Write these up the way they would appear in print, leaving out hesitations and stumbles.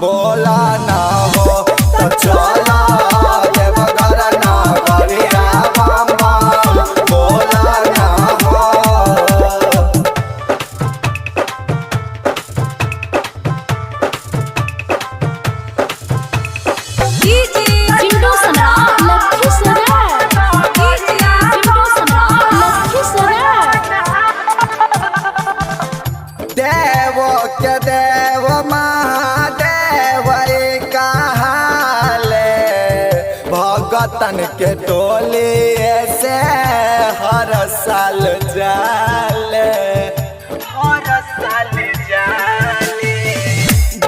बोला ना हो तो चला देवघर नगरिया बम बम बोला ना हो। चिंटू सम्राट लखीसराय, चिंटू सम्राट लखीसराय। देव के देव महादेव कहाले भगतन के टोली से हर साल जाले, हर साल जाले।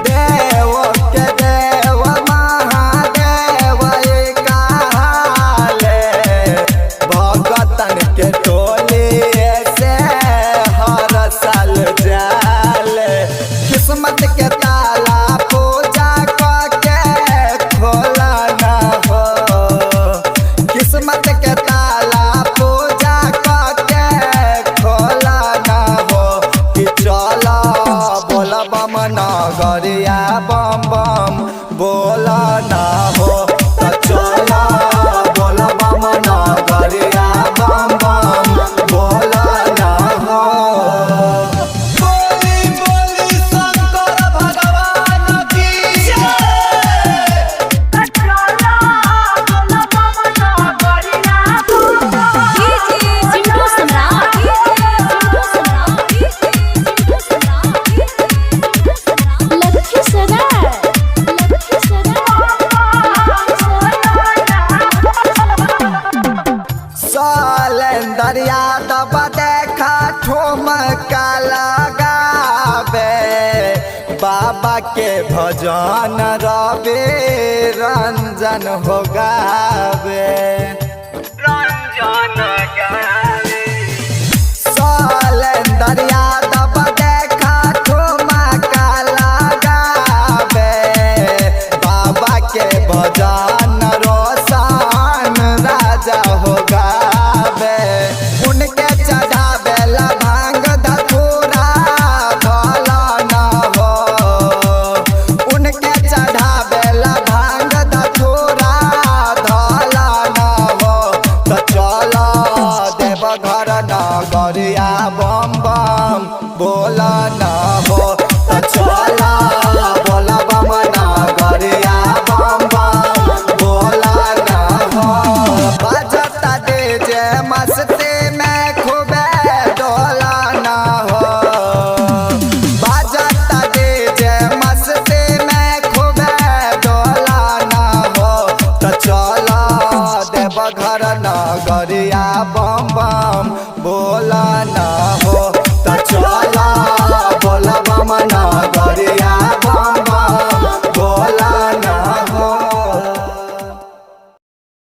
देव के देव महादेव कहाले भगतन के टोली से हर साल जाले। किस्मत के ताला पूजा करके खोला ना हो, किस्मत के ताला पूजा करके खोला ना हो। कि चला बोला बम नगरिया बम बम बोला ना हो तो चला बोला बम नगरिया बम बम बोला ना हो। बोली बोली शंकर भगवान की चिंटू सम्राट, चिंटू सम्राट, चिंटू सम्राट लखीसराय, सलेंदर यादव देखा ठुमका लगावे बाबा के भजन रवि रंजन हो गावे।